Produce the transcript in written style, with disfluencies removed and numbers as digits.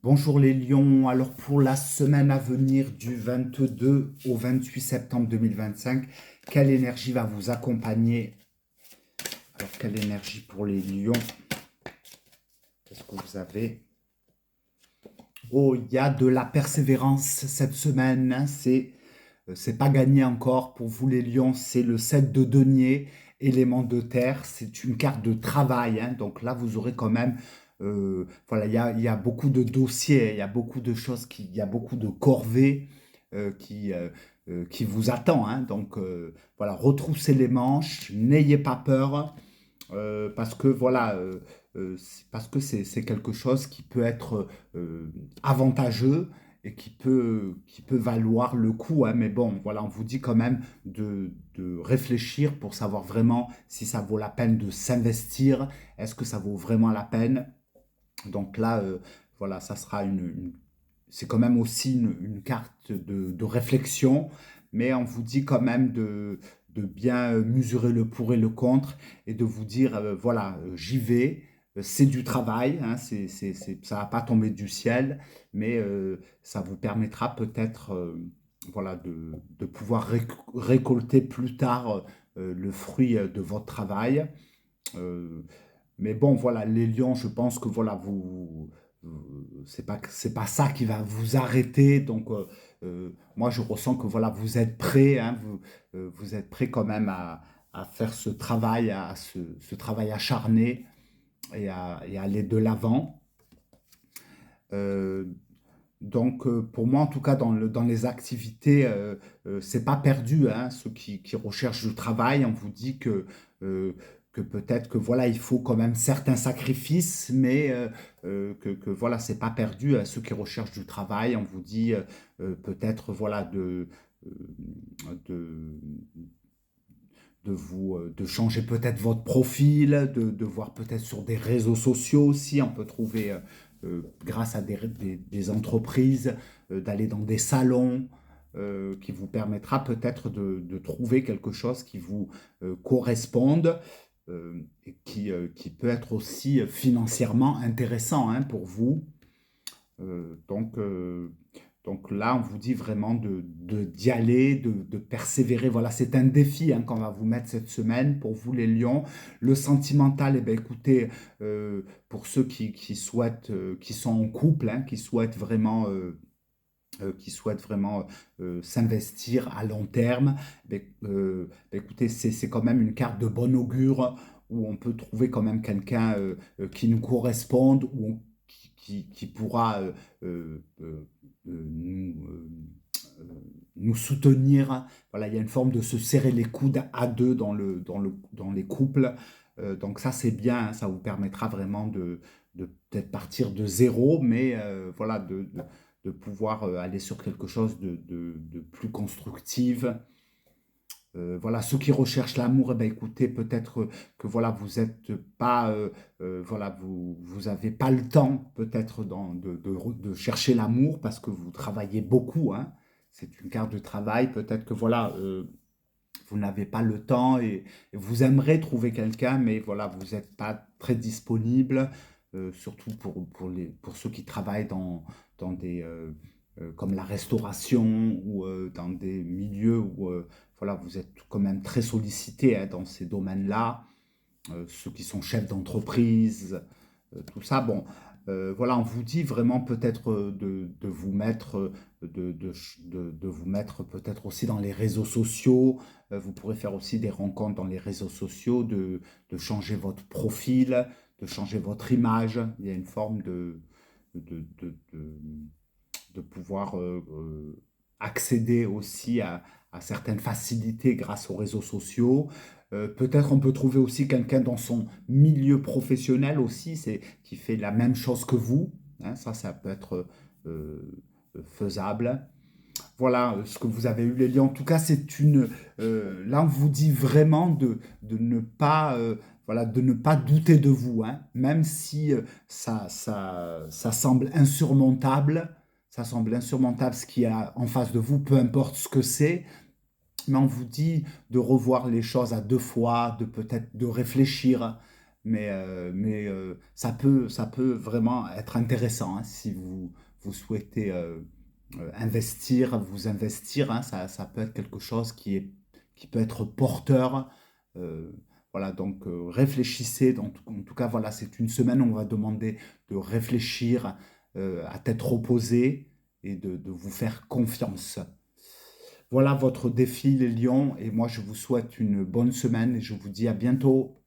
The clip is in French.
Bonjour les lions, alors pour la semaine à venir du 22 au 28 septembre 2025, quelle énergie va vous accompagner? Alors quelle énergie pour les lions? Qu'est-ce que vous avez? Oh, il y a de la persévérance cette semaine, hein, c'est pas gagné encore pour vous les lions, c'est le 7 de denier, élément de terre, c'est une carte de travail, hein, donc là vous aurez quand même, voilà, il y a beaucoup de dossiers, il y a beaucoup de choses, il y a beaucoup de corvées qui vous attend, hein, donc voilà, retroussez les manches, n'ayez pas peur, parce que voilà, parce que c'est quelque chose qui peut être avantageux et qui peut valoir le coup, hein. Mais bon, voilà, on vous dit quand même de réfléchir pour savoir vraiment si ça vaut la peine de s'investir. Est-ce que ça vaut vraiment la peine? Donc là, voilà, ça sera c'est quand même aussi une carte de réflexion, mais on vous dit quand même de bien mesurer le pour et le contre et de vous dire, voilà, j'y vais, c'est du travail, hein, ça va pas tomber du ciel, mais ça vous permettra peut-être voilà, de pouvoir récolter plus tard le fruit de votre travail. Euh, mais bon, voilà, les lions, je pense que voilà, c'est pas ça qui va vous arrêter. Donc, moi, je ressens que voilà, vous êtes prêts, hein, vous êtes prêts quand même à faire ce travail, ce travail acharné et à aller de l'avant. Euh, donc, pour moi, en tout cas, dans les activités, c'est pas perdu, hein. Ceux qui recherchent du travail, on vous dit euh, que peut-être que voilà, il faut quand même certains sacrifices, mais que voilà, c'est pas perdu, hein. Ceux qui recherchent du travail, on vous dit peut-être voilà euh, de, de changer peut-être votre profil, de voir peut-être sur des réseaux sociaux aussi. On peut trouver, grâce à des entreprises, d'aller dans des salons qui vous permettra peut-être de trouver quelque chose qui vous corresponde et qui peut être aussi financièrement intéressant, hein, pour vous. Euh, donc, euh, donc là, on vous dit vraiment d'y aller, de persévérer. Voilà, c'est un défi, hein, qu'on va vous mettre cette semaine pour vous, les lions. Le sentimental, eh bien, écoutez, pour ceux qui souhaitent, qui sont en couple, hein, qui souhaitent vraiment s'investir à long terme, écoutez, c'est quand même une carte de bon augure où on peut trouver quand même quelqu'un qui nous corresponde, qui pourra euh, nous soutenir. Voilà, il y a une forme de se serrer les coudes à deux dans les couples. Donc ça, c'est bien, hein, ça vous permettra vraiment de peut-être partir de zéro, mais voilà, de pouvoir aller sur quelque chose de plus constructif. Voilà, ceux qui recherchent l'amour, eh ben, écoutez, peut-être que voilà, vous êtes pas, voilà, vous avez pas le temps peut-être de chercher l'amour parce que vous travaillez beaucoup, hein. C'est une carte de travail. Peut-être que voilà, vous n'avez pas le temps et vous aimeriez trouver quelqu'un, mais voilà, vous n'êtes pas très disponible, surtout pour ceux qui travaillent dans des, comme la restauration ou dans des milieux où voilà, vous êtes quand même très sollicité, hein, dans ces domaines-là, ceux qui sont chefs d'entreprise, tout ça. Bon, voilà, on vous dit vraiment peut-être de vous mettre, de vous mettre peut-être aussi dans les réseaux sociaux. Vous pourrez faire aussi des rencontres dans les réseaux sociaux, de changer votre profil, de changer votre image. Il y a une forme de, de, de, de pouvoir accéder aussi à certaines facilités grâce aux réseaux sociaux. Peut-être on peut trouver aussi quelqu'un dans son milieu professionnel aussi, qui fait la même chose que vous, hein. Ça peut être faisable. Voilà ce que vous avez eu, les liens. En tout cas, là, on vous dit vraiment de ne pas, voilà, de ne pas douter de vous, hein. Même si ça semble insurmontable, ce qu'il y a en face de vous, peu importe ce que c'est, mais on vous dit de revoir les choses à deux fois, de peut-être de réfléchir, ça peut vraiment être intéressant, hein, si vous souhaitez vous investir, hein, ça peut être quelque chose qui peut être porteur. euh, voilà, donc réfléchissez. Donc, en tout cas, voilà, c'est une semaine où on va demander de réfléchir à tête reposée et de vous faire confiance. Voilà votre défi, les lions, et moi je vous souhaite une bonne semaine et je vous dis à bientôt.